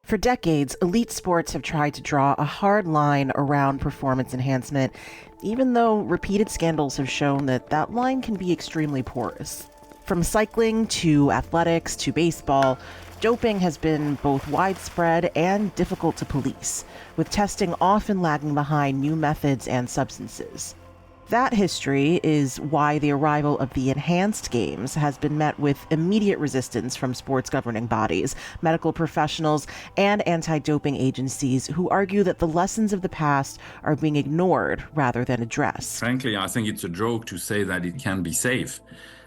For decades, elite sports have tried to draw a hard line around performance enhancement, even though repeated scandals have shown that that line can be extremely porous. From cycling to athletics to baseball, doping has been both widespread and difficult to police, with testing often lagging behind new methods and substances. That history is why the arrival of the enhanced games has been met with immediate resistance from sports governing bodies, medical professionals, and anti-doping agencies who argue that the lessons of the past are being ignored rather than addressed. Frankly, I think it's a joke to say that it can be safe.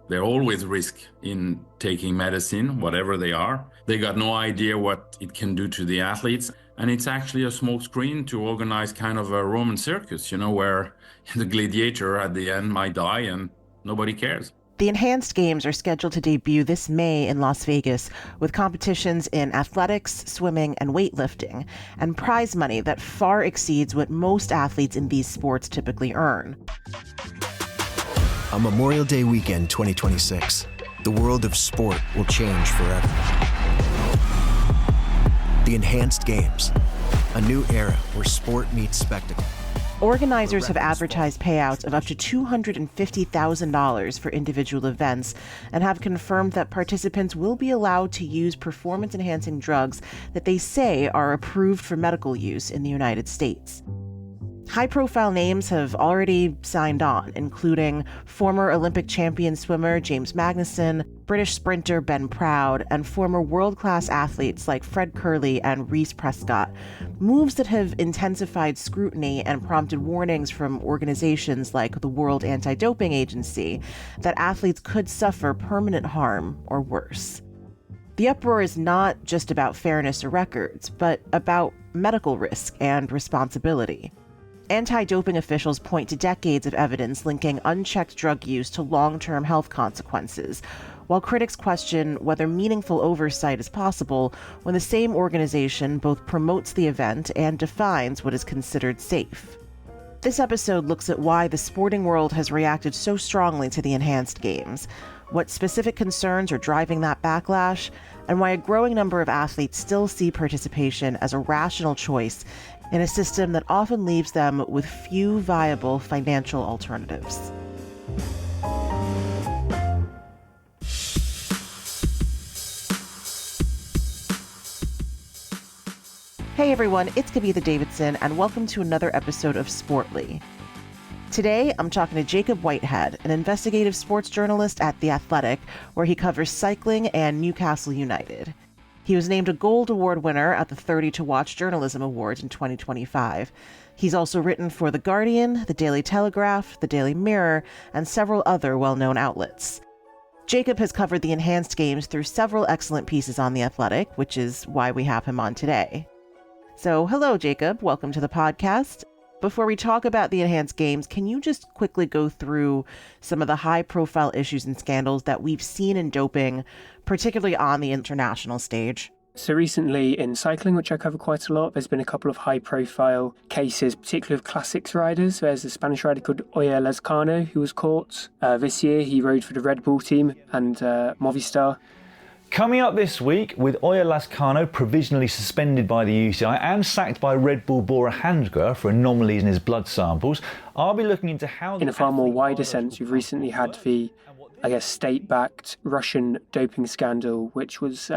There's always risk in taking medicine, whatever they are. They got no idea what it can do to the athletes. And it's actually a smokescreen to organize kind of a Roman circus, where the gladiator at the end might die and nobody cares. The enhanced games are scheduled to debut this May in Las Vegas, with competitions in athletics, swimming, and weightlifting, and prize money that far exceeds what most athletes in these sports typically earn. On Memorial Day weekend 2026, the world of sport will change forever. The Enhanced Games, a new era where sport meets spectacle. Organizers have advertised payouts of up to $250,000 for individual events and have confirmed that participants will be allowed to use performance-enhancing drugs that they say are approved for medical use in the United States. High-profile names have already signed on, including former Olympic champion swimmer James Magnussen, British sprinter Ben Proud, and former world-class athletes like Fred Kerley and Reese Prescott, moves that have intensified scrutiny and prompted warnings from organizations like the World Anti-Doping Agency that athletes could suffer permanent harm or worse. The uproar is not just about fairness or records, but about medical risk and responsibility. Anti-doping officials point to decades of evidence linking unchecked drug use to long-term health consequences, while critics question whether meaningful oversight is possible when the same organization both promotes the event and defines what is considered safe. This episode looks at why the sporting world has reacted so strongly to the enhanced games, what specific concerns are driving that backlash, and why a growing number of athletes still see participation as a rational choice in a system that often leaves them with few viable financial alternatives. Hey everyone, it's Kavitha Davidson, and welcome to another episode of Sportly. Today, I'm talking to Jacob Whitehead, an investigative sports journalist at The Athletic, where he covers cycling and Newcastle United. He was named a Gold Award winner at the 30 to Watch Journalism Awards in 2025. He's also written for The Guardian, The Daily Telegraph, The Daily Mirror, and several other well-known outlets. Jacob has covered the enhanced games through several excellent pieces on The Athletic, which is why we have him on today. So, hello, Jacob. Welcome to the podcast. Before we talk about the enhanced games, can you just quickly go through some of the high-profile issues and scandals that we've seen in doping, particularly on the international stage? So recently in cycling, which I cover quite a lot, there's been a couple of high-profile cases, particularly of classics riders. There's a Spanish rider called Oyer Lazcano who was caught. This year he rode for the Red Bull team and Movistar. Coming up this week, with Oyer Lazcano provisionally suspended by the UCI and sacked by Red Bull Bora Hansgrohe for anomalies in his blood samples, I'll be looking into how... In a far more wider sense, we've recently had the, state-backed Russian doping scandal, which was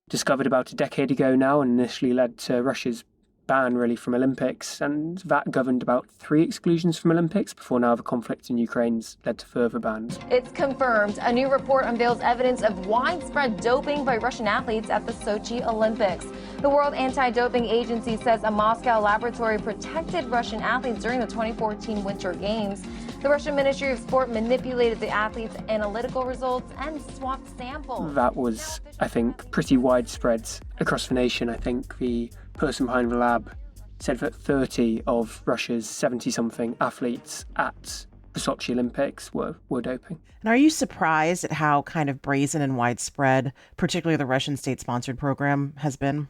discovered about a decade ago now and initially led to Russia's ban, really, from Olympics, and that governed about 3 exclusions from Olympics before now the conflict in Ukraine's led to further bans. It's confirmed. A new report unveils evidence of widespread doping by Russian athletes at the Sochi Olympics. The World Anti-Doping Agency says a Moscow laboratory protected Russian athletes during the 2014 Winter Games. The Russian Ministry of Sport manipulated the athletes' analytical results and swapped samples. That was, I think, pretty widespread across the nation. I think the person behind the lab said that 30 of Russia's 70-something athletes at the Sochi Olympics were doping. And are you surprised at how kind of brazen and widespread, particularly the Russian state-sponsored program, has been?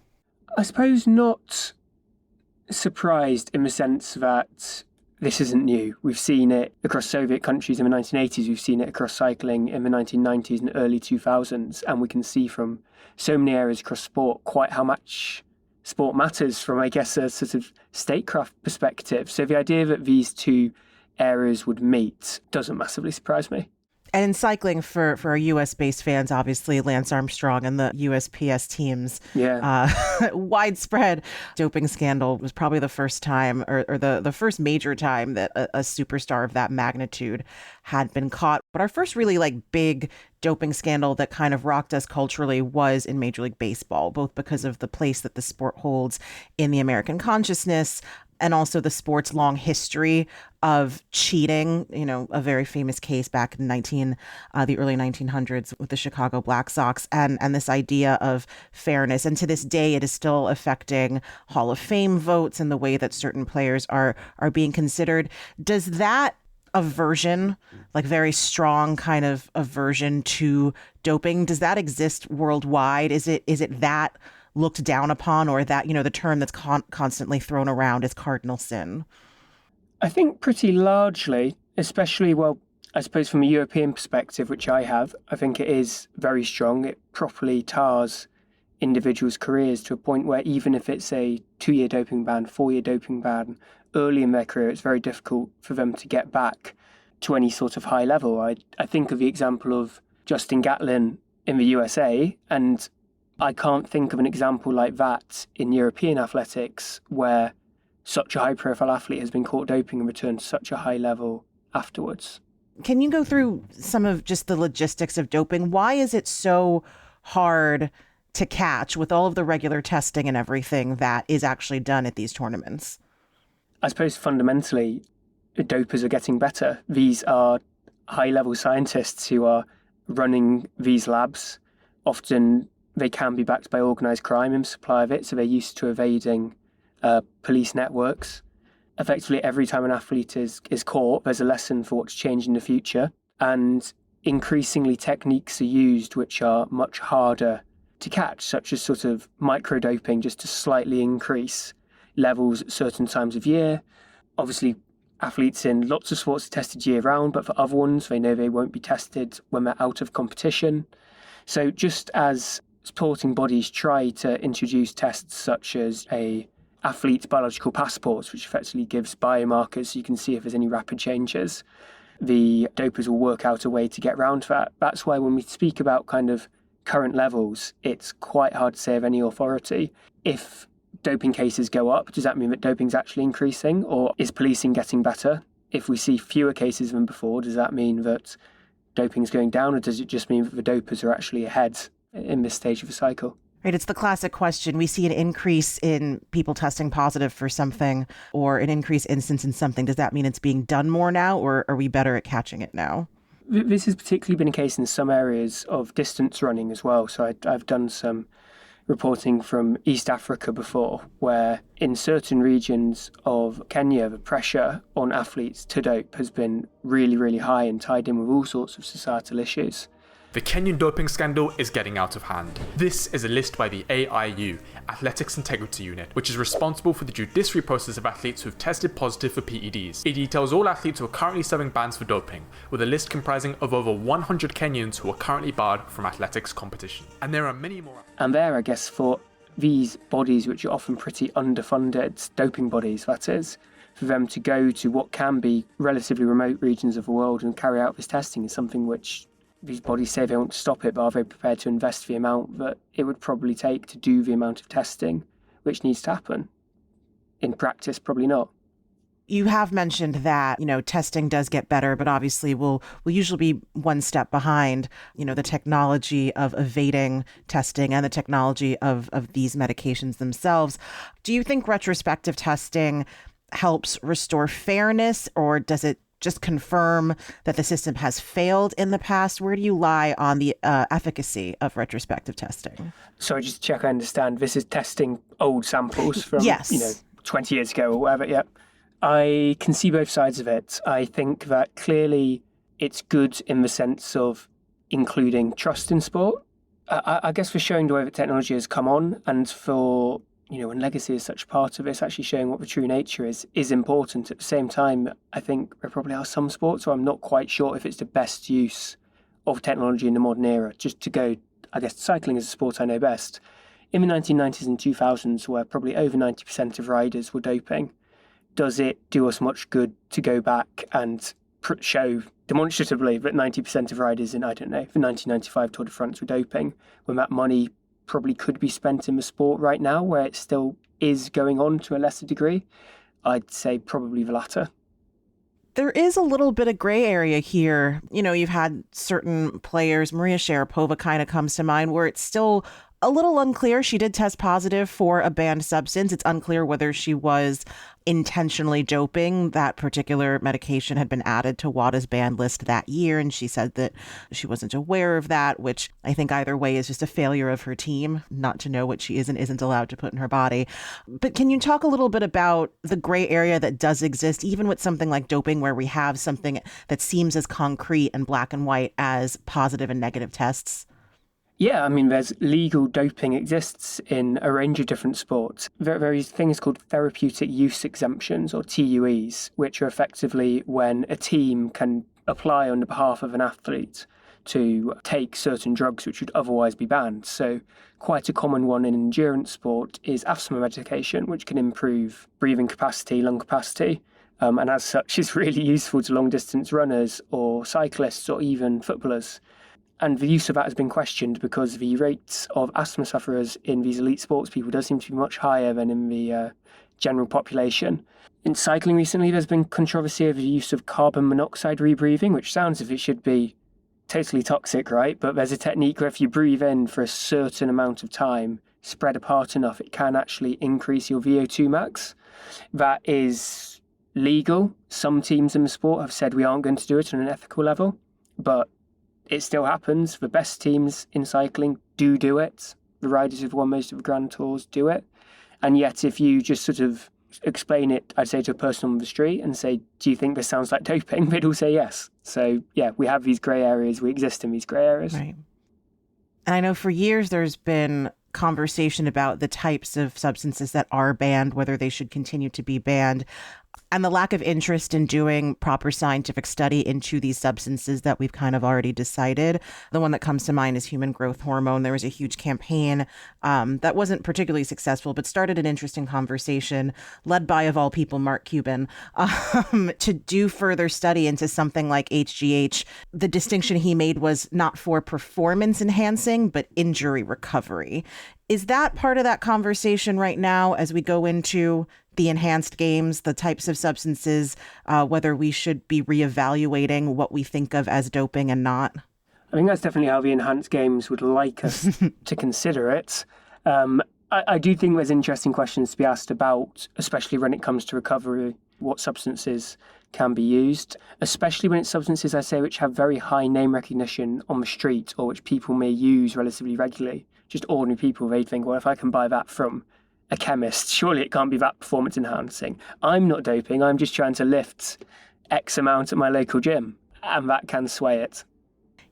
I suppose not surprised in the sense that this isn't new. We've seen it across Soviet countries in the 1980s. We've seen it across cycling in the 1990s and early 2000s. And we can see from so many areas across sport quite how much sport matters from, I guess, a sort of statecraft perspective. So the idea that these two areas would meet doesn't massively surprise me. And in cycling, for our U.S.-based fans, obviously Lance Armstrong and the USPS team's widespread doping scandal was probably the first time, or the first major time that a superstar of that magnitude had been caught. But our first really big doping scandal that kind of rocked us culturally was in Major League Baseball, both because of the place that the sport holds in the American consciousness, and also the sport's long history of cheating. A very famous case back in the early 1900s with the Chicago Black Sox, and this idea of fairness. And to this day, it is still affecting Hall of Fame votes and the way that certain players are being considered. Does that aversion, very strong kind of aversion to doping, does that exist worldwide? Is it that looked down upon, or that, the term that's constantly thrown around is cardinal sin? I think pretty largely, especially, I suppose from a European perspective, which I have, I think it is very strong. It properly tars individuals' careers to a point where even if it's a 2-year doping ban, 4-year doping ban, early in their career, it's very difficult for them to get back to any sort of high level. I think of the example of Justin Gatlin in the USA, and I can't think of an example like that in European athletics where such a high-profile athlete has been caught doping and returned to such a high level afterwards. Can you go through some of just the logistics of doping? Why is it so hard to catch with all of the regular testing and everything that is actually done at these tournaments? I suppose fundamentally, dopers are getting better. These are high-level scientists who are running these labs. Often they can be backed by organised crime in supply of it, so they're used to evading police networks. Effectively, every time an athlete is caught, there's a lesson for what to change in the future. And increasingly, techniques are used which are much harder to catch, such as sort of micro-doping, just to slightly increase levels at certain times of year. Obviously, athletes in lots of sports are tested year-round, but for other ones, they know they won't be tested when they're out of competition. So just as sporting bodies try to introduce tests such as a athlete's biological passports, which effectively gives biomarkers so you can see if there's any rapid changes, the dopers will work out a way to get around that. That's why when we speak about kind of current levels, it's quite hard to say of any authority. If doping cases go up, does that mean that doping's actually increasing, or is policing getting better? If we see fewer cases than before, does that mean that doping's going down, or does it just mean that the dopers are actually ahead in this stage of the cycle? Right, it's the classic question. We see an increase in people testing positive for something, or an increased instance in something. Does that mean it's being done more now, or are we better at catching it now? This has particularly been a case in some areas of distance running as well. So I've done some reporting from East Africa before, where in certain regions of Kenya, the pressure on athletes to dope has been really, really high and tied in with all sorts of societal issues. The Kenyan doping scandal is getting out of hand. This is a list by the AIU, Athletics Integrity Unit, which is responsible for the judiciary process of athletes who have tested positive for PEDs. It details all athletes who are currently serving bans for doping, with a list comprising of over 100 Kenyans who are currently barred from athletics competition. And there are many more. And there, I guess, for these bodies, which are often pretty underfunded, doping bodies, that is, for them to go to what can be relatively remote regions of the world and carry out this testing is something which these bodies say they want to stop it, but are they prepared to invest the amount that it would probably take to do the amount of testing which needs to happen? In practice, probably not. You have mentioned that, testing does get better, but obviously we'll usually be one step behind, the technology of evading testing and the technology of these medications themselves. Do you think retrospective testing helps restore fairness, or does it just confirm that the system has failed in the past? Where do you lie on the efficacy of retrospective testing? Sorry, just to check I understand. This is testing old samples from, yes. 20 years ago or whatever. Yeah. I can see both sides of it. I think that clearly it's good in the sense of including trust in sport. I guess for showing the way that technology has come on, and for when legacy is such part of it, it's actually showing what the true nature is important. At the same time, I think there probably are some sports where I'm not quite sure if it's the best use of technology in the modern era. Just to go, I guess cycling is a sport I know best. in the 1990s and 2000s, where probably over 90% of riders were doping, does it do us much good to go back and show demonstratively that 90% of riders in, I don't know, the 1995 Tour de France were doping, when that money probably could be spent in the sport right now, where it still is going on to a lesser degree? I'd say probably the latter. There is a little bit of gray area here. You've had certain players, Maria Sharapova kind of comes to mind, where it's still a little unclear. She did test positive for a banned substance. It's unclear whether she was intentionally doping. That particular medication had been added to WADA's banned list that year, and she said that she wasn't aware of that, which I think either way is just a failure of her team not to know what she is and isn't allowed to put in her body. But can you talk a little bit about the gray area that does exist, even with something like doping, where we have something that seems as concrete and black and white as positive and negative tests? Yeah, I mean, there's legal doping exists in a range of different sports. There are things called therapeutic use exemptions, or TUEs, which are effectively when a team can apply on behalf of an athlete to take certain drugs which would otherwise be banned. So quite a common one in endurance sport is asthma medication, which can improve breathing capacity, lung capacity, and as such is really useful to long-distance runners or cyclists or even footballers. And the use of that has been questioned because the rates of asthma sufferers in these elite sports people does seem to be much higher than in the general population. In cycling recently, there's been controversy over the use of carbon monoxide rebreathing, which sounds as if it should be totally toxic, right? But there's a technique where if you breathe in for a certain amount of time, spread apart enough, it can actually increase your VO2 max. That is legal. Some teams in the sport have said we aren't going to do it on an ethical level, but it still happens. The best teams in cycling do it. The riders who've won most of the Grand Tours do it. And yet, if you just sort of explain it, I'd say to a person on the street and say, do you think this sounds like doping? They'd all say yes. So, yeah, we have these grey areas. We exist in these grey areas. Right. And I know for years there's been conversation about the types of substances that are banned, whether they should continue to be banned, and the lack of interest in doing proper scientific study into these substances that we've kind of already decided. The one that comes to mind is human growth hormone. There was a huge campaign that wasn't particularly successful, but started an interesting conversation led by, of all people, Mark Cuban, to do further study into something like HGH. The distinction he made was not for performance enhancing, but injury recovery. Is that part of that conversation right now as we go into the enhanced games, the types of substances, whether we should be reevaluating what we think of as doping and not? I think that's definitely how the enhanced games would like us to consider it. I do think there's interesting questions to be asked about, especially when it comes to recovery, what substances can be used, especially when it's substances, I say, which have very high name recognition on the street or which people may use relatively regularly. Just ordinary people, they'd think, well, if I can buy that from a chemist, surely it can't be that performance enhancing. I'm not doping, I'm just trying to lift X amount at my local gym, and that can sway it.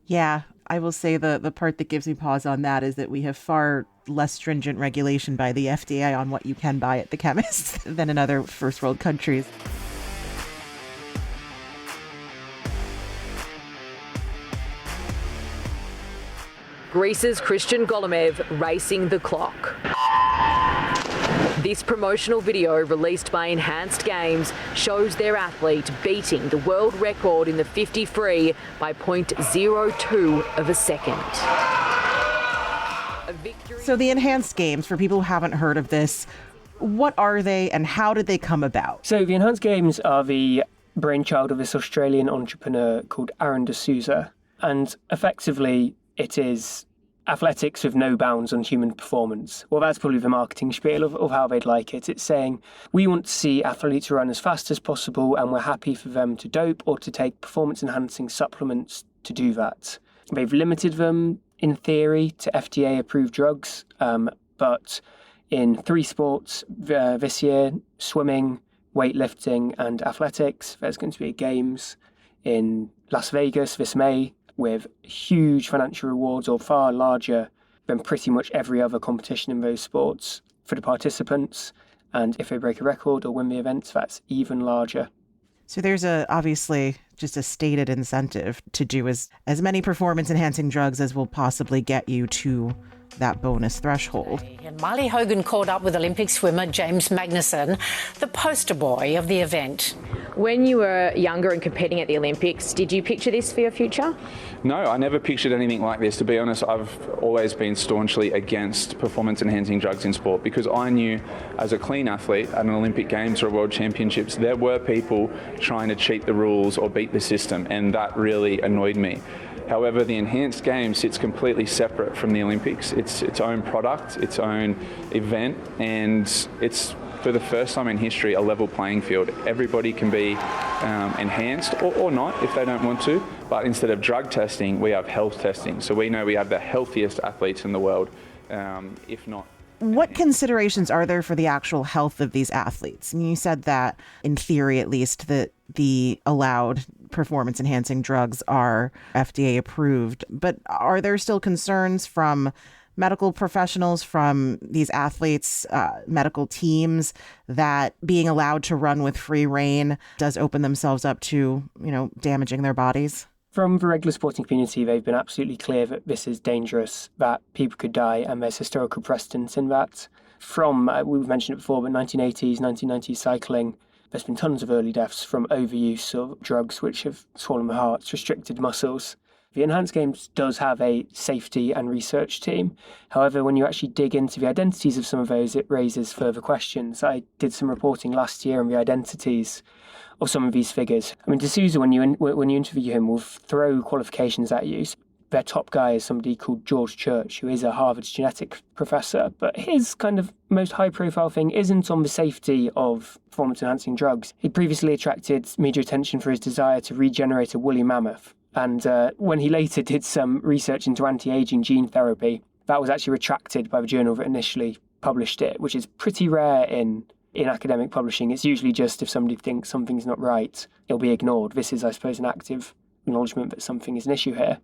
Yeah, I will say the part that gives me pause on that is that we have far less stringent regulation by the FDA on what you can buy at the chemist than in other first world countries. Greece's Christian Golomev racing the clock. This promotional video released by Enhanced Games shows their athlete beating the world record in the 50 free by 0.02 of a second. So the Enhanced Games, for people who haven't heard of this, what are they and how did they come about? So the Enhanced Games are the brainchild of this Australian entrepreneur called Aaron D'Souza, and effectively it is athletics with no bounds on human performance. Well, that's probably the marketing spiel of how they'd like it. It's saying, we want to see athletes run as fast as possible and we're happy for them to dope or to take performance-enhancing supplements to do that. They've limited them, in theory, to FDA-approved drugs, but in 3 sports this year, swimming, weightlifting and athletics, there's going to be games in Las Vegas this May, with huge financial rewards, or far larger than pretty much every other competition in those sports for the participants. And if they break a record or win the events, that's even larger. So there's obviously just a stated incentive to do as many performance enhancing drugs as will possibly get you to that bonus threshold. And Miley Hogan caught up with Olympic swimmer James Magnussen, the poster boy of the event. When you were younger and competing at the Olympics, did you picture this for your future? No, I never pictured anything like this. To be honest, I've always been staunchly against performance-enhancing drugs in sport because I knew as a clean athlete at an Olympic Games or World Championships, there were people trying to cheat the rules or beat the system, and that really annoyed me. However, the enhanced game sits completely separate from the Olympics. It's its own product, its own event, and it's, for the first time in history, a level playing field. Everybody can be enhanced or not if they don't want to, but instead of drug testing, we have health testing. So we know we have the healthiest athletes in the world, if not. What considerations are there for the actual health of these athletes? And you said that, in theory at least, that the allowed performance-enhancing drugs are FDA approved. But are there still concerns from medical professionals, from these athletes, medical teams, that being allowed to run with free rein does open themselves up to, damaging their bodies? From the regular sporting community, they've been absolutely clear that this is dangerous, that people could die, and there's historical precedence in that. From, we've mentioned it before, but 1980s, 1990s cycling, there's been tons of early deaths from overuse of drugs which have swollen the hearts, restricted muscles. The Enhanced Games does have a safety and research team. However, when you actually dig into the identities of some of those, it raises further questions. I did some reporting last year on the identities of some of these figures. I mean, D'Souza, when you interview him, will throw qualifications at you. Their top guy is somebody called George Church, who is a Harvard genetic professor. But his kind of most high-profile thing isn't on the safety of performance-enhancing drugs. He previously attracted media attention for his desire to regenerate a woolly mammoth. And when he later did some research into anti-aging gene therapy, that was actually retracted by the journal that initially published it, which is pretty rare in academic publishing. It's usually just if somebody thinks something's not right, it'll be ignored. This is, I suppose, an active acknowledgement that something is an issue here.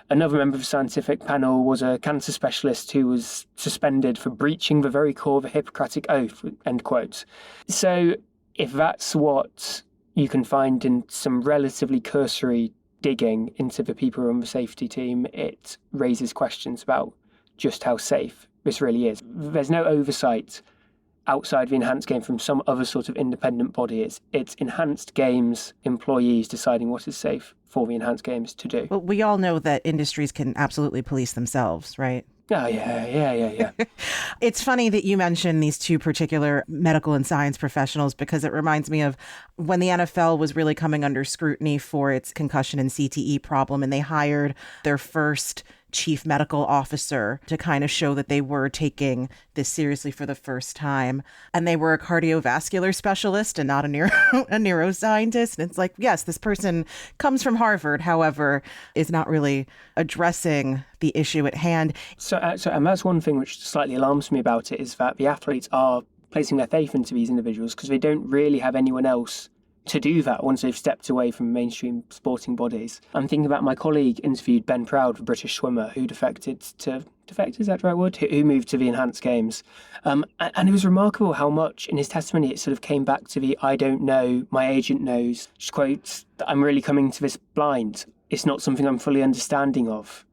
Another member of the scientific panel was a cancer specialist who was suspended for breaching the very core of the Hippocratic Oath, end quote. So if that's what you can find in some relatively cursory digging into the people who are on the safety team, it raises questions about just how safe this really is. There's no oversight outside the Enhanced Game from some other sort of independent body. It's Enhanced Games employees deciding what is safe for the Enhanced Games to do. Well, we all know that industries can absolutely police themselves, right? Oh, yeah. It's funny that you mentioned these two particular medical and science professionals, because it reminds me of when the NFL was really coming under scrutiny for its concussion and CTE problem, and they hired their first chief medical officer to kind of show that they were taking this seriously for the first time. And they were a cardiovascular specialist and not a neuroscientist. And it's like, yes, this person comes from Harvard, however, is not really addressing the issue at hand. So and that's one thing which slightly alarms me about it, is that the athletes are placing their faith into these individuals because they don't really have anyone else to do that once they've stepped away from mainstream sporting bodies. I'm thinking about my colleague interviewed Ben Proud, the British swimmer, who defected, is that the right word? Who moved to the Enhanced Games. And it was remarkable how much in his testimony it sort of came back to the I don't know, my agent knows, just quotes, I'm really coming to this blind. It's not something I'm fully understanding of.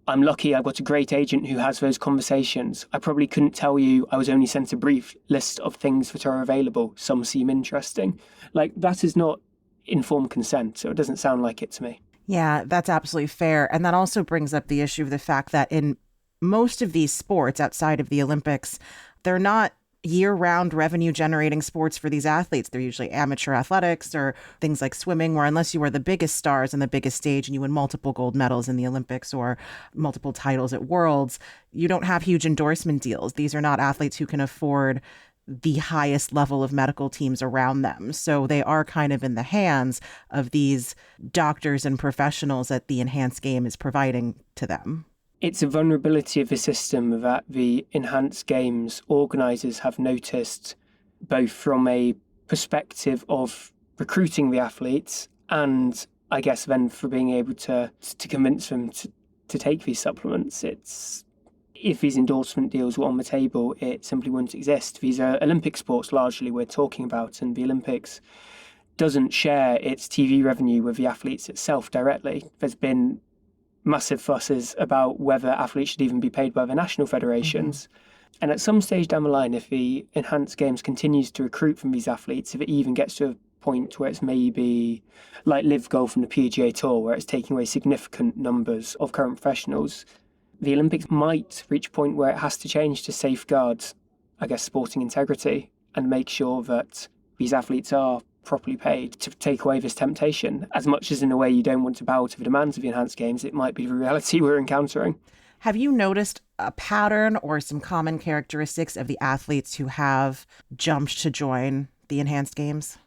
I'm lucky I've got a great agent who has those conversations. I probably couldn't tell you I was only sent a brief list of things that are available. Some seem interesting. Like, that is not informed consent, so it doesn't sound like it to me. Yeah, that's absolutely fair. And that also brings up the issue of the fact that in most of these sports outside of the Olympics, they're not year-round revenue-generating sports for these athletes. They're usually amateur athletics or things like swimming, where unless you are the biggest stars on the biggest stage and you win multiple gold medals in the Olympics or multiple titles at Worlds, you don't have huge endorsement deals. These are not athletes who can afford the highest level of medical teams around them. So they are kind of in the hands of these doctors and professionals that the Enhanced Game is providing to them. It's a vulnerability of the system that the Enhanced Games organisers have noticed, both from a perspective of recruiting the athletes and, I guess, then for being able to convince them to take these supplements. If these endorsement deals were on the table, it simply wouldn't exist. These are Olympic sports largely we're talking about, and the Olympics doesn't share its TV revenue with the athletes itself directly. There's been massive fusses about whether athletes should even be paid by the national federations. And at some stage down the line, if the enhanced games continues to recruit from these athletes, if it even gets to a point where it's maybe like Live Golf and the PGA Tour, where it's taking away significant numbers of current professionals, the Olympics might reach a point where it has to change to safeguard, I guess, sporting integrity and make sure that these athletes are properly paid to take away this temptation. As much as in a way you don't want to bow to the demands of the enhanced games, it might be the reality we're encountering. Have you noticed a pattern or some common characteristics of the athletes who have jumped to join the enhanced games?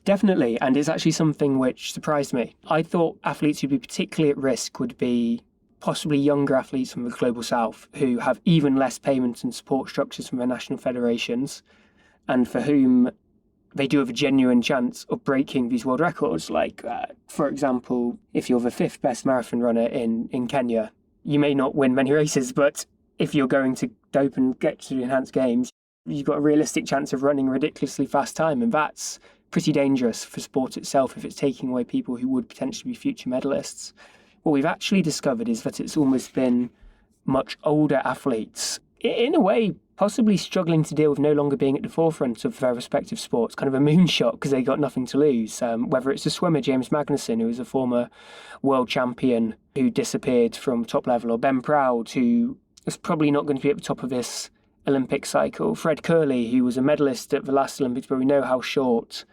Definitely, and it's actually something which surprised me. I thought athletes who'd be particularly at risk would be possibly younger athletes from the Global South who have even less payments and support structures from their national federations, and for whom they do have a genuine chance of breaking these world records. Like, for example, if you're the 5th best marathon runner in Kenya, you may not win many races, but if you're going to dope and get to the enhanced games, you've got a realistic chance of running a ridiculously fast time, and that's pretty dangerous for sport itself if it's taking away people who would potentially be future medalists. What we've actually discovered is that it's almost been much older athletes, in a way possibly struggling to deal with no longer being at the forefront of their respective sports, kind of a moonshot because they got nothing to lose. Whether it's a swimmer, James Magnuson, who was a former world champion who disappeared from top level, or Ben Proud, who is probably not going to be at the top of this Olympic cycle, Fred Curley, who was a medalist at the last Olympics, but we know how short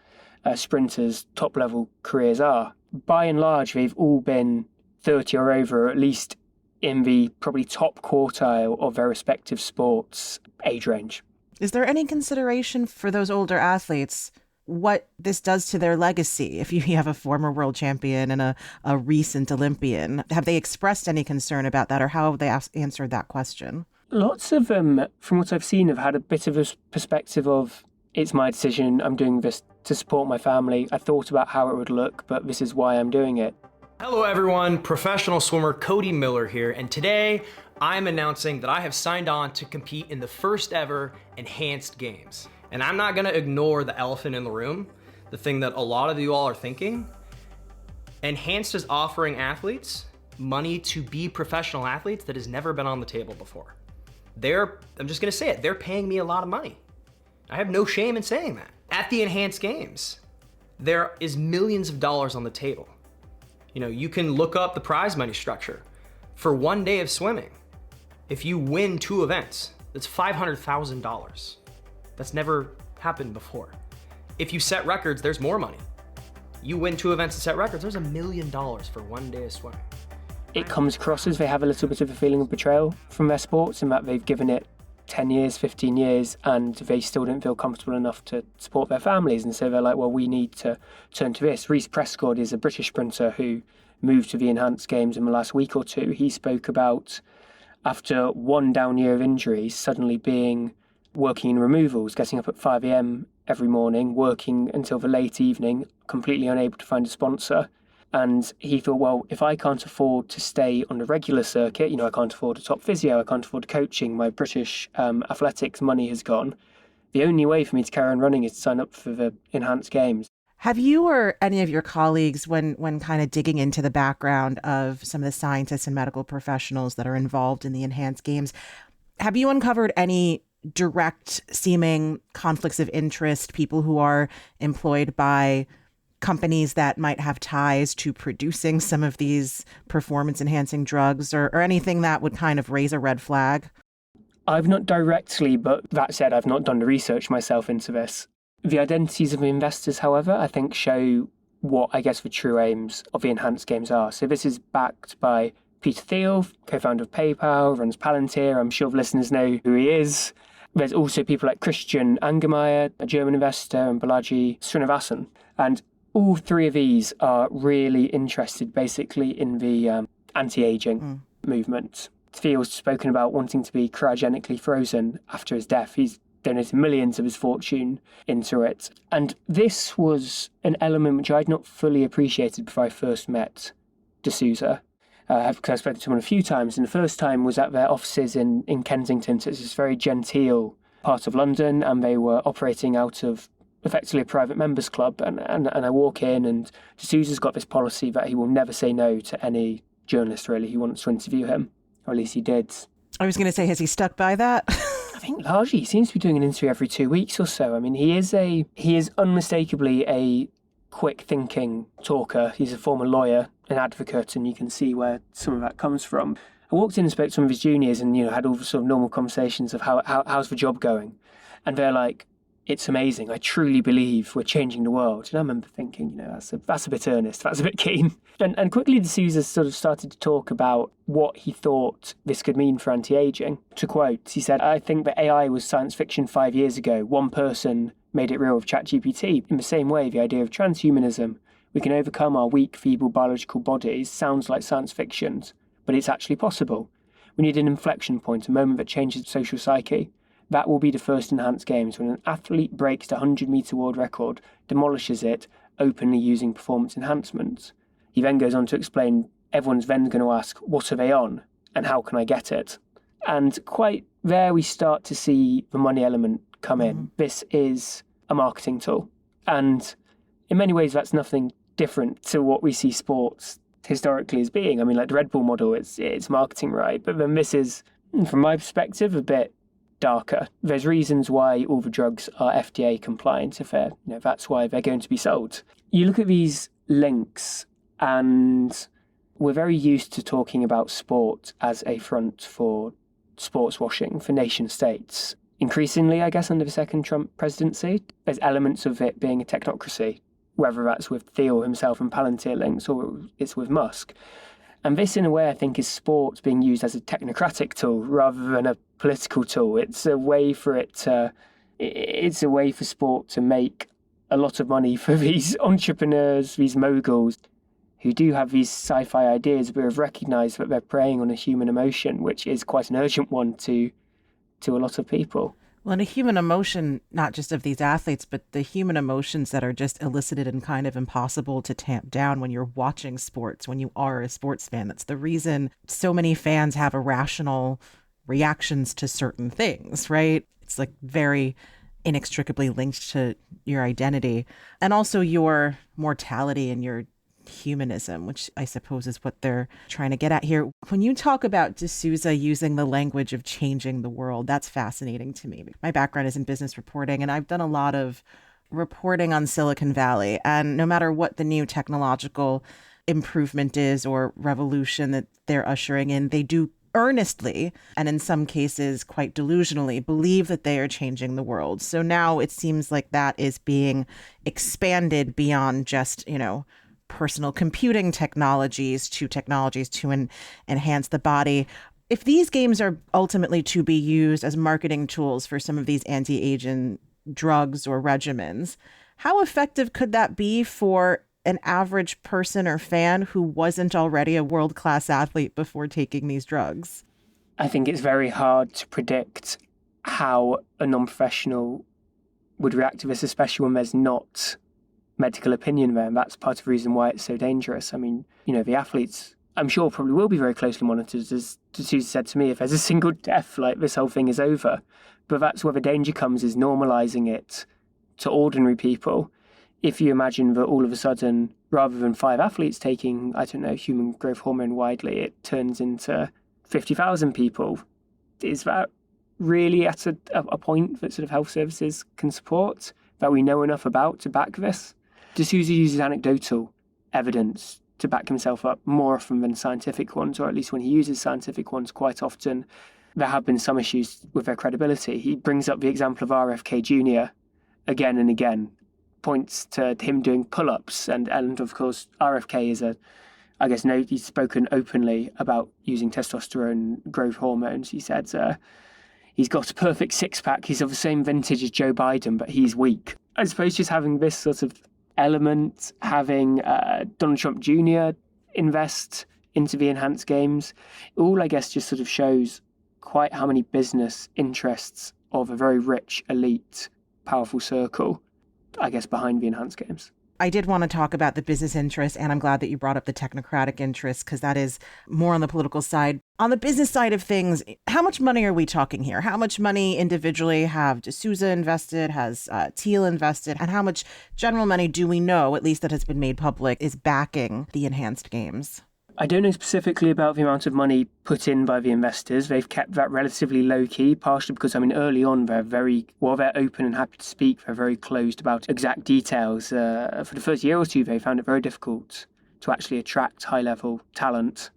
sprinters' top level careers are. By and large, they've all been 30 or over, or at least in the probably top quartile of their respective sports age range. Is there any consideration for those older athletes what this does to their legacy? If you have a former world champion and a recent Olympian, have they expressed any concern about that, or how have they answered that question? Lots of them, from what I've seen, have had a bit of a perspective of, it's my decision, I'm doing this to support my family. I thought about how it would look, but this is why I'm doing it. Hello everyone, professional swimmer Cody Miller here, and today I'm announcing that I have signed on to compete in the first ever Enhanced Games. And I'm not gonna ignore the elephant in the room, the thing that a lot of you all are thinking. Enhanced is offering athletes money to be professional athletes that has never been on the table before. I'm just gonna say it, they're paying me a lot of money. I have no shame in saying that. At the Enhanced Games, there is millions of dollars on the table. You know, you can look up the prize money structure. For one day of swimming, if you win 2 events, that's $500,000. That's never happened before. If you set records, there's more money. You win 2 events and set records, there's $1 million for one day of swimming. It comes across as they have a little bit of a feeling of betrayal from their sports, and that they've given it 10 years, 15 years, and they still don't feel comfortable enough to support their families. And so they're like, well, we need to turn to this. Reece Prescott is a British sprinter who moved to the Enhanced Games in the last week or two. He spoke about, after one down year of injuries, suddenly working in removals, getting up at 5 a.m. every morning, working until the late evening, completely unable to find a sponsor. And he thought, well, if I can't afford to stay on the regular circuit, I can't afford a top physio, I can't afford coaching, my British athletics money has gone. The only way for me to carry on running is to sign up for the Enhanced Games. Have you or any of your colleagues, when kind of digging into the background of some of the scientists and medical professionals that are involved in the Enhanced Games, have you uncovered any direct seeming conflicts of interest, people who are employed by companies that might have ties to producing some of these performance-enhancing drugs, or anything that would kind of raise a red flag? I've not directly, but that said, I've not done the research myself into this. The identities of investors, however, I think show what I guess the true aims of the Enhanced Games are. So this is backed by Peter Thiel, co-founder of PayPal, runs Palantir. I'm sure the listeners know who he is. There's also people like Christian Angermeyer, a German investor, and Balaji Srinivasan. And all 3 of these are really interested basically in the anti-aging movement. Thiel's spoken about wanting to be cryogenically frozen after his death. He's donated millions of his fortune into it. And this was an element which I'd not fully appreciated before I first met D'Souza. I've spoken to him a few times, and the first time was at their offices in Kensington. So it's this very genteel part of London, and they were operating out of effectively a private members club. And I walk in, and D'Souza's got this policy that he will never say no to any journalist, really, who wants to interview him, or at least he did. I was going to say, has he stuck by that? I think largely he seems to be doing an interview every 2 weeks or so. I mean, he is unmistakably a quick-thinking talker. He's a former lawyer, an advocate, and you can see where some of that comes from. I walked in and spoke to some of his juniors and, had all the sort of normal conversations of how's the job going? And they're like, it's amazing. I truly believe we're changing the world. And I remember thinking, that's a bit earnest. That's a bit keen. And quickly, D'Souza sort of started to talk about what he thought this could mean for anti-aging. To quote, he said, I think that AI was science fiction 5 years ago. One person made it real with ChatGPT. In the same way, the idea of transhumanism, we can overcome our weak, feeble biological bodies, sounds like science fiction, but it's actually possible. We need an inflection point, a moment that changes the social psyche. That will be the first enhanced games when an athlete breaks the 100-metre world record, demolishes it, openly using performance enhancements. He then goes on to explain everyone's then going to ask, what are they on and how can I get it? And quite there we start to see the money element come in. This is a marketing tool. And in many ways, that's nothing different to what we see sports historically as being. I mean, like the Red Bull model, it's marketing, right? But then this is, from my perspective, a bit darker. There's reasons why all the drugs are FDA compliant, if that's why they're going to be sold. You look at these links, and we're very used to talking about sport as a front for sports washing for nation states. Increasingly, I guess, under the second Trump presidency, there's elements of it being a technocracy, whether that's with Thiel himself and Palantir links or it's with Musk. And this, in a way, I think, is sport being used as a technocratic tool rather than a political tool. It's a way for sport to make a lot of money for these entrepreneurs, these moguls, who do have these sci-fi ideas, but have recognised that they're preying on a human emotion, which is quite an urgent one to a lot of people. Well, and a human emotion, not just of these athletes, but the human emotions that are just elicited and kind of impossible to tamp down when you're watching sports, when you are a sports fan. That's the reason so many fans have irrational reactions to certain things, right? It's like very inextricably linked to your identity and also your mortality and your humanism, which I suppose is what they're trying to get at here. When you talk about D'Souza using the language of changing the world, that's fascinating to me. My background is in business reporting, and I've done a lot of reporting on Silicon Valley. And no matter what the new technological improvement is or revolution that they're ushering in, they do earnestly, and in some cases quite delusionally, believe that they are changing the world. So now it seems like that is being expanded beyond just, personal computing technologies to enhance the body. If these games are ultimately to be used as marketing tools for some of these anti-aging drugs or regimens, how effective could that be for an average person or fan who wasn't already a world-class athlete before taking these drugs? I think it's very hard to predict how a non-professional would react to this, especially when there's not medical opinion there, and that's part of the reason why it's so dangerous. I mean, the athletes, I'm sure, probably will be very closely monitored. As D'Souza said to me, if there's a single death, this whole thing is over. But that's where the danger comes, is normalising it to ordinary people. If you imagine that all of a sudden, rather than 5 athletes taking, human growth hormone widely, it turns into 50,000 people, is that really at a point that sort of health services can support, that we know enough about to back this? D'Souza uses anecdotal evidence to back himself up more often than scientific ones, or at least when he uses scientific ones, quite often there have been some issues with their credibility. He brings up the example of RFK Jr. again and again, points to him doing pull-ups, and of course RFK is he's spoken openly about using testosterone growth hormones. He said he's got a perfect six-pack, he's of the same vintage as Joe Biden, but he's weak. I suppose just having this sort of element, having Donald Trump Jr. invest into the enhanced games, all I guess just sort of shows quite how many business interests of a very rich, elite, powerful circle, I guess, behind the enhanced games. I did want to talk about the business interests, and I'm glad that you brought up the technocratic interests, because that is more on the political side. On the business side of things, how much money are we talking here? How much money individually have D'Souza invested, has Thiel invested, and how much general money do we know, at least that has been made public, is backing the enhanced games? I don't know specifically about the amount of money put in by the investors. They've kept that relatively low-key, partially because, early on, they're open and happy to speak. They're very closed about exact details. For the first year or two, they found it very difficult to actually attract high-level talent.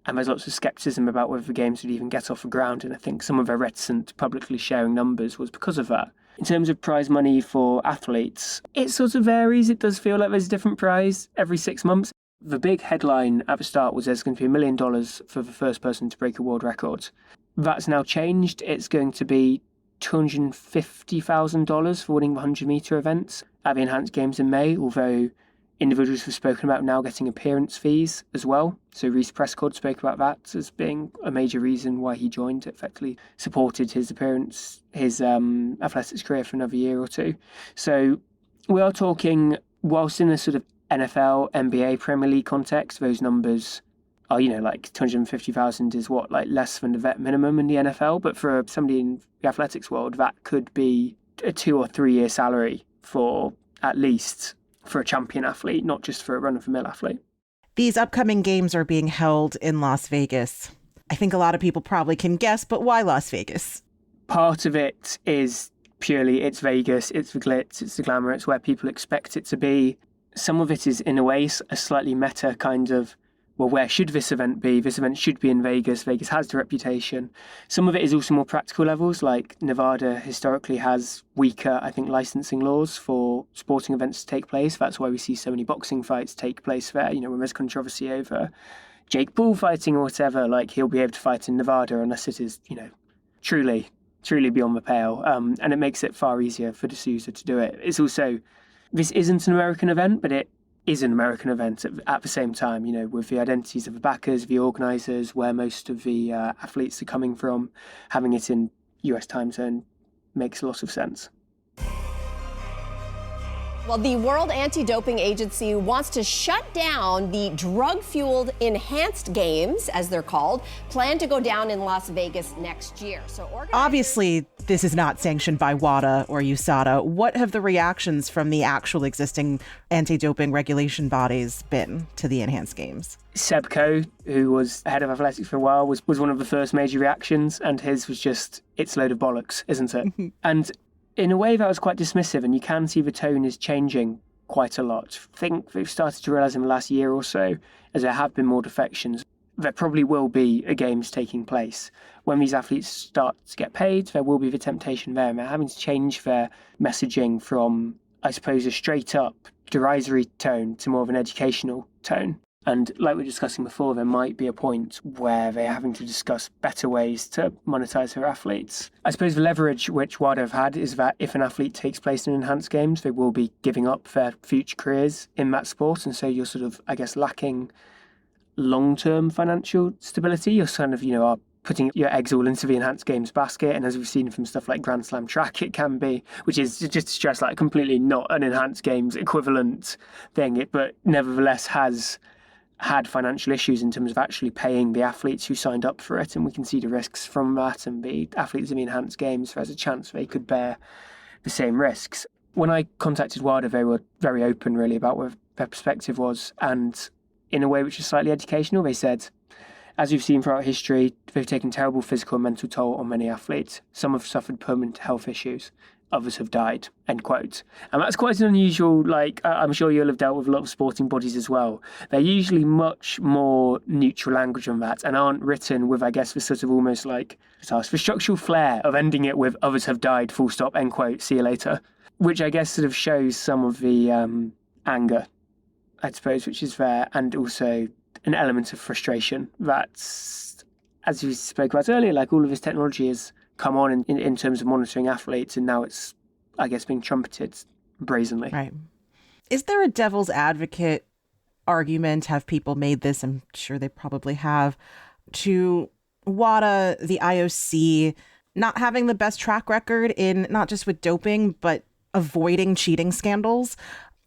And there's lots of skepticism about whether the games would even get off the ground. And I think some of their reticence to publicly sharing numbers was because of that. In terms of prize money for athletes, it sort of varies. It does feel like there's a different prize every 6 months. The big headline at the start was there's going to be $1 million for the first person to break a world record. That's now changed. It's going to be $250,000 for winning the 100-metre events at the Enhanced Games in May, although individuals have spoken about now getting appearance fees as well. So Reece Prescott spoke about that as being a major reason why he joined. It effectively supported his athletics career for another year or two. So we are talking, whilst in a sort of NFL, NBA, Premier League context, those numbers are, like 250,000 is less than the vet minimum in the NFL. But for somebody in the athletics world, that could be a 2 or 3 year salary for at least for a champion athlete, not just for a run-of-the-mill athlete. These upcoming games are being held in Las Vegas. I think a lot of people probably can guess, but why Las Vegas? Part of it is purely it's Vegas, it's the glitz, it's the glamour, it's where people expect it to be. Some of it is, in a way, a slightly meta kind of, well, where should this event be? This event should be in Vegas. Vegas has the reputation. Some of it is also more practical levels, like Nevada historically has weaker, I think, licensing laws for sporting events to take place. That's why we see so many boxing fights take place there. When there's controversy over Jake Paul fighting or whatever, he'll be able to fight in Nevada unless it is, truly beyond the pale. And it makes it far easier for D'Souza to do it. It's also, this isn't an American event, but it is an American event at the same time, with the identities of the backers, the organisers, where most of the athletes are coming from. Having it in US time zone makes a lot of sense. Well, the World Anti-Doping Agency wants to shut down the drug-fueled enhanced games, as they're called, planned to go down in Las Vegas next year. Obviously, this is not sanctioned by WADA or USADA. What have the reactions from the actual existing anti-doping regulation bodies been to the enhanced games? Seb Coe, who was head of athletics for a while, was one of the first major reactions, and his was just, it's a load of bollocks, isn't it? And in a way that was quite dismissive, and you can see the tone is changing quite a lot. I think they've started to realise in the last year or so, as there have been more defections, there probably will be a games taking place. When these athletes start to get paid, there will be the temptation there, and they're having to change their messaging from, I suppose, a straight-up derisory tone to more of an educational tone. And like we were discussing before, there might be a point where they're having to discuss better ways to monetize their athletes. I suppose the leverage which WADA have had is that if an athlete takes place in enhanced games, they will be giving up their future careers in that sport. And so you're sort of, I guess, lacking long-term financial stability. You're kind of, are putting your eggs all into the enhanced games basket. And as we've seen from stuff like Grand Slam track, it can be, which is just to stress, completely not an enhanced games equivalent thing, but nevertheless has had financial issues in terms of actually paying the athletes who signed up for it, and we can see the risks from that, and the athletes in the enhanced games, there's a chance they could bear the same risks. When I contacted WADA, they were very open really about what their perspective was, and in a way which is slightly educational, they said, as we've seen throughout history, they've taken terrible physical and mental toll on many athletes. Some have suffered permanent health issues. Others have died, end quote. And that's quite an unusual, I'm sure you'll have dealt with a lot of sporting bodies as well. They're usually much more neutral language on that and aren't written with, I guess, the sort of almost the structural flair of ending it with others have died, full stop, end quote, see you later. Which I guess sort of shows some of the anger, I suppose, which is there, and also an element of frustration that's, as we spoke about earlier, all of this technology is come on in terms of monitoring athletes, and now it's, I guess, being trumpeted brazenly. Right. Is there a devil's advocate argument? Have people made this? I'm sure they probably have. To WADA, the IOC, not having the best track record in not just with doping, but avoiding cheating scandals,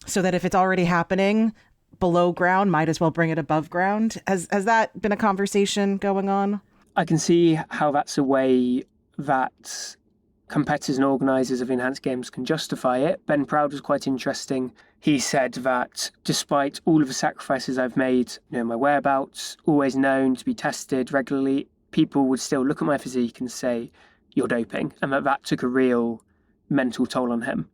so that if it's already happening below ground, might as well bring it above ground. Has that been a conversation going on? I can see how that's a way that competitors and organisers of enhanced games can justify it. Ben Proud was quite interesting. He said that despite all of the sacrifices I've made, my whereabouts, always known to be tested regularly, people would still look at my physique and say, you're doping. And that took a real mental toll on him.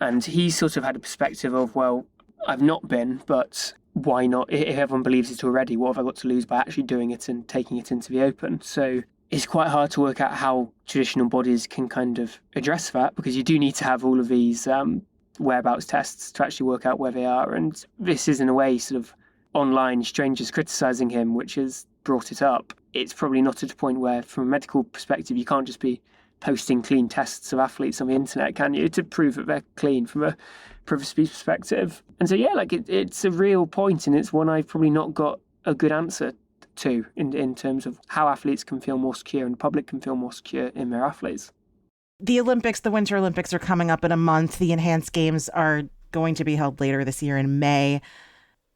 And he sort of had a perspective of, well, I've not been, but why not? If everyone believes it already, what have I got to lose by actually doing it and taking it into the open? So it's quite hard to work out how traditional bodies can kind of address that, because you do need to have all of these whereabouts tests to actually work out where they are. And this is, in a way, sort of online strangers criticising him, which has brought it up. It's probably not at a point where, from a medical perspective, you can't just be posting clean tests of athletes on the internet, can you, to prove that they're clean from a privacy perspective? And so, yeah, it's a real point, and it's one I've probably not got a good answer to in terms of how athletes can feel more secure and the public can feel more secure in their athletes. The Olympics, the Winter Olympics, are coming up in a month. The Enhanced Games are going to be held later this year in May.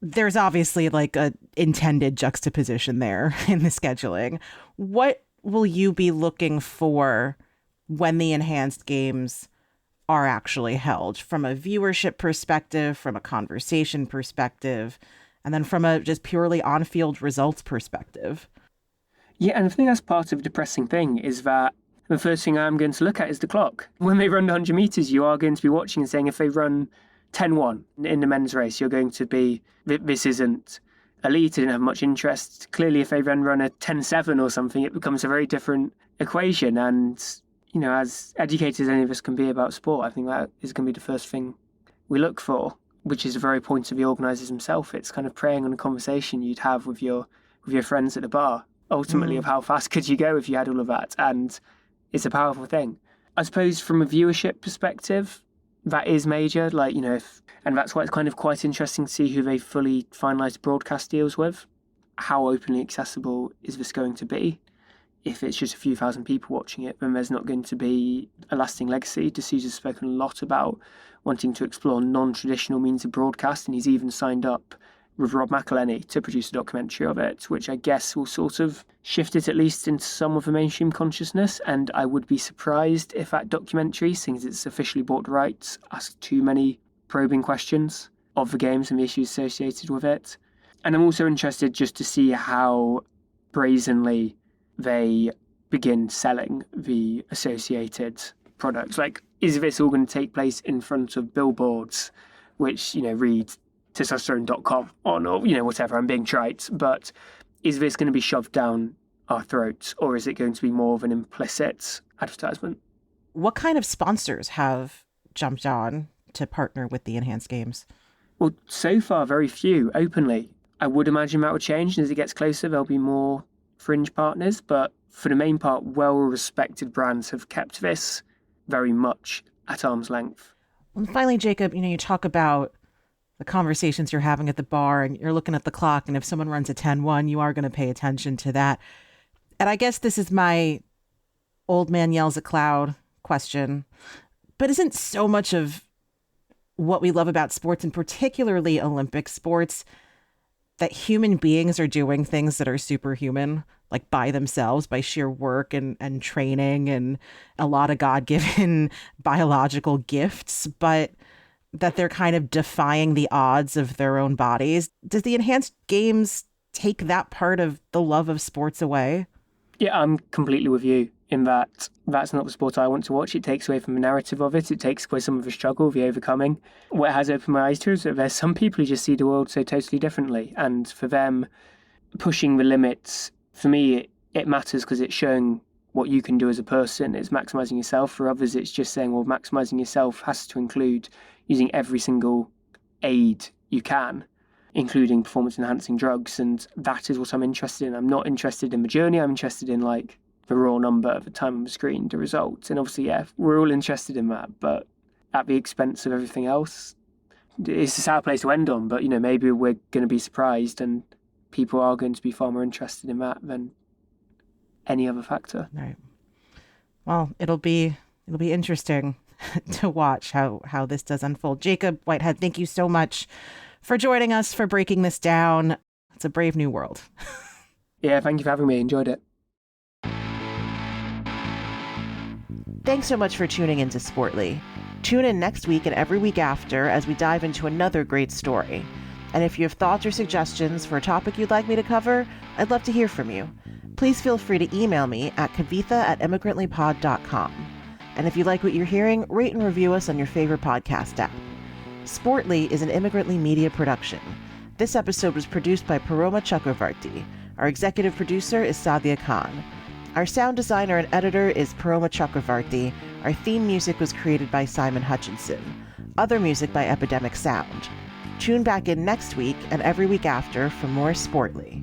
There's obviously a intended juxtaposition there in the scheduling. What will you be looking for when the Enhanced Games are actually held, from a viewership perspective, from a conversation perspective, and then from a just purely on-field results perspective? Yeah, and I think that's part of the depressing thing, is that the first thing I'm going to look at is the clock. When they run the 100 metres, you are going to be watching and saying, if they run 10-1 in the men's race, you're going to be, this isn't elite, I didn't have much interest. Clearly, if they run a 10-7 or something, it becomes a very different equation. And, as educated as any of us can be about sport, I think that is going to be the first thing we look for, which is the very point of the organisers themselves. It's kind of preying on a conversation you'd have with your friends at the bar, ultimately, of how fast could you go if you had all of that. And it's a powerful thing. I suppose from a viewership perspective, that is major. And that's why it's kind of quite interesting to see who they fully finalised broadcast deals with. How openly accessible is this going to be? If it's just a few thousand people watching it, then there's not going to be a lasting legacy. D'Souza's spoken a lot about wanting to explore non-traditional means of broadcast, and he's even signed up with Rob McElhenney to produce a documentary of it, which I guess will sort of shift it at least into some of the mainstream consciousness. And I would be surprised if that documentary, since it's officially bought rights, asks too many probing questions of the games and the issues associated with it. And I'm also interested just to see how brazenly they begin selling the associated products. Is this all going to take place in front of billboards, which, read testosterone.com on, or, whatever, I'm being trite, but is this going to be shoved down our throats, or is it going to be more of an implicit advertisement? What kind of sponsors have jumped on to partner with the Enhanced Games? Well, so far, very few openly. I would imagine that will change, and as it gets closer, there'll be more fringe partners, but for the main part, well-respected brands have kept this very much at arm's length. And finally, Jacob, you talk about the conversations you're having at the bar, and you're looking at the clock, and if someone runs a 10-1, you are going to pay attention to that. And I guess this is my old man yells at cloud question, but isn't so much of what we love about sports, and particularly Olympic sports, that human beings are doing things that are superhuman, by themselves, by sheer work and training and a lot of God-given biological gifts, but that they're kind of defying the odds of their own bodies? Does the Enhanced Games take that part of the love of sports away? Yeah, I'm completely with you in that that's not the sport I want to watch. It takes away from the narrative of it. It takes away some of the struggle, the overcoming. What it has opened my eyes to is that there's some people who just see the world so totally differently. And for them, pushing the limits, for me, it matters because it's showing what you can do as a person. It's maximising yourself. For others, it's just saying, well, maximising yourself has to include using every single aid you can, including performance-enhancing drugs. And that is what I'm interested in. I'm not interested in the journey. I'm interested in, the raw number, the time on the screen, the results. And obviously, yeah, we're all interested in that, but at the expense of everything else. It's a sad place to end on, but, maybe we're going to be surprised and people are going to be far more interested in that than any other factor. Right. Well, it'll be interesting to watch how this does unfold. Jacob Whitehead, thank you so much for joining us, for breaking this down. It's a brave new world. Yeah, thank you for having me. Enjoyed it. Thanks so much for tuning into Sportly. Tune in next week and every week after as we dive into another great story. And if you have thoughts or suggestions for a topic you'd like me to cover, I'd love to hear from you. Please feel free to email me at kavitha@immigrantlypod.com. And if you like what you're hearing, rate and review us on your favorite podcast app. Sportly is an Immigrantly media production. This episode was produced by Paroma Chakravarti. Our executive producer is Sadia Khan. Our sound designer and editor is Paroma Chakravarti. Our theme music was created by Simon Hutchinson. Other music by Epidemic Sound. Tune back in next week and every week after for more Sportly.